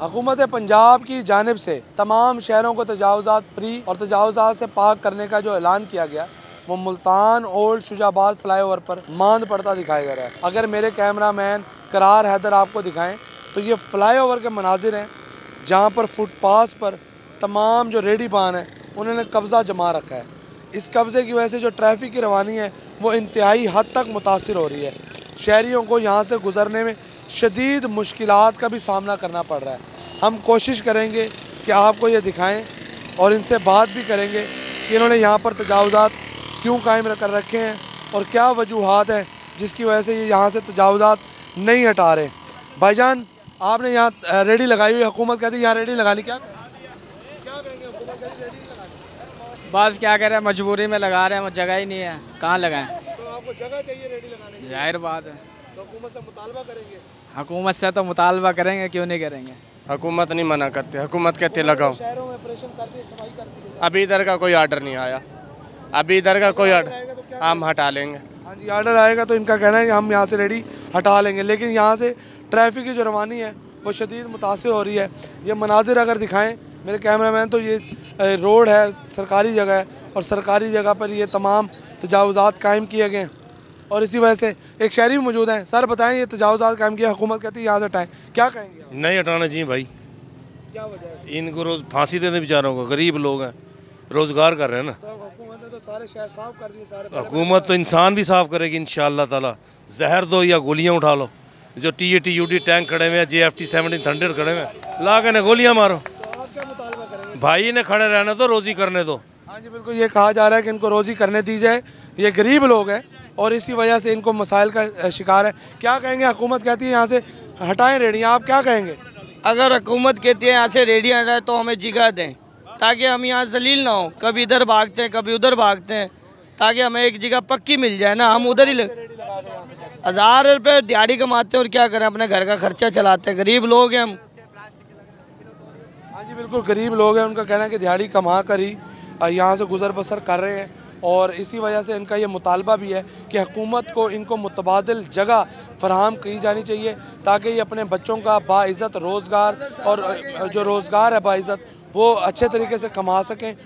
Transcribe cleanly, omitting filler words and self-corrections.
हुकूमत पंजाब की जानिब से तमाम शहरों को तजावुज़ात फ्री और तजावुज़ात से पाक करने का जो ऐलान किया गया वो मुल्तान ओल्ड शुजाबाद फ्लाईओवर पर मांद पड़ता दिखाई दे रहा है। अगर मेरे कैमरामैन करार हैदर आपको दिखाएं तो ये फ्लाईओवर के मनाजिर हैं जहाँ पर फुटपाथ पर तमाम जो रेडी पान है उन्होंने कब्ज़ा जमा रखा है। इस कब्ज़े की वजह से जो ट्रैफिक की रवानी है वो इंतहाई हद तक मुतासिर हो रही है। शहरियों को यहाँ से गुज़रने में शदीद मुश्किलात का भी सामना करना पड़ रहा है। हम कोशिश करेंगे कि आपको ये दिखाएं और इनसे बात भी करेंगे कि इन्होंने यहाँ पर तजावुज़ात क्यों कायम कर रखे हैं और क्या वजूहात हैं जिसकी वजह से ये यहाँ से तजावुज़ात नहीं हटा रहे। भाईजान, आपने यहाँ रेडी लगाई हुई, हुकूमत कहती है यहाँ रेडी लगानी, क्या कहेंगे? हुकूमत कहती रेडी लगानी, बस क्या कह रहे हैं, मजबूरी में लगा रहे हैं, जगह ही नहीं है, कहाँ लगाएं? तो आपको जगह चाहिए रेडी लगाने की, जाहिर बात है। तो हुकूमत से मुतालबा करेंगे? हुकूमत से तो मुतालबा करेंगे, क्यों नहीं करेंगे। हुकूमत नहीं मना करती, हुकूमत कहती है लगाओ। शहरों में ऑपरेशन करती है, सफाई करती है। अभी इधर का कोई आर्डर नहीं आया, अभी इधर का कोई आर्डर, हम हटा लेंगे। हाँ जी, आर्डर आएगा तो इनका कहना है कि हम यहाँ से रेडी हटा लेंगे, लेकिन यहाँ से ट्रैफिक की जो रवानी है वो शदीद मुतासिर हो रही है। ये मनाजिर अगर दिखाएं मेरे कैमरामैन तो ये रोड है, सरकारी जगह है और सरकारी जगह पर ये तमाम तजावुज़ात कायम किए गए हैं और इसी वजह से एक शहरी भी मौजूद हैं। सर बताएं, ये तजावुज़ात कायम किया, हुकूमत कहती है यहाँ से हटाएं, क्या कहेंगे? नहीं हटाना चाहिए भाई, क्या वजह है? इनको रोज़ फांसी दे दें बेचारों को, गरीब लोग हैं, रोज़गार कर रहे हैं ना। तो हुकूमत ने तो सारे शहर साफ कर दिए, सारे हुकूमत तो इंसान भी साफ़ करेगी इंशाअल्लाह ताला। जहर दो या गोलियाँ उठा लो, जो TATUD टैंक खड़े हुए हैं, JFT 1700 खड़े हुए हैं, ला के गोलियाँ मारो। तो आप क्या मुतालबा करेंगे? भाई इन्हें खड़े रहने दो, रोज़ी करने दो। हाँ जी बिल्कुल, ये कहा जा रहा है कि इनको रोज़ी करने दी जाए, ये गरीब लोग हैं और इसी वजह से इनको मसाइल का शिकार है। क्या कहेंगे? हुकूमत कहती है यहाँ से हटाएं रेडियाँ, आप क्या कहेंगे? अगर हुकूमत कहती है यहाँ से रेडियाँ हटाए तो हमें जगह दें ताकि हम यहाँ जलील ना हो, कभी इधर भागते हैं कभी उधर भागते हैं, ताकि हमें एक जगह पक्की मिल जाए ना, हम उधर ही 1000 रुपये दिहाड़ी कमाते हैं और क्या करें, अपने घर का खर्चा चलाते हैं, गरीब लोग हैं हम। हाँ जी बिल्कुल, गरीब लोग हैं, उनका कहना है कि दिहाड़ी कमा कर ही यहाँ से गुजर बसर कर रहे हैं और इसी वजह से इनका ये मुतालबा भी है कि हुकूमत को इनको मुतबादिल जगह फराहम की जानी चाहिए ताकि ये अपने बच्चों का बाइज़्ज़त रोज़गार और जो रोज़गार है बाइज़्ज़त वो अच्छे तरीके से कमा सकें।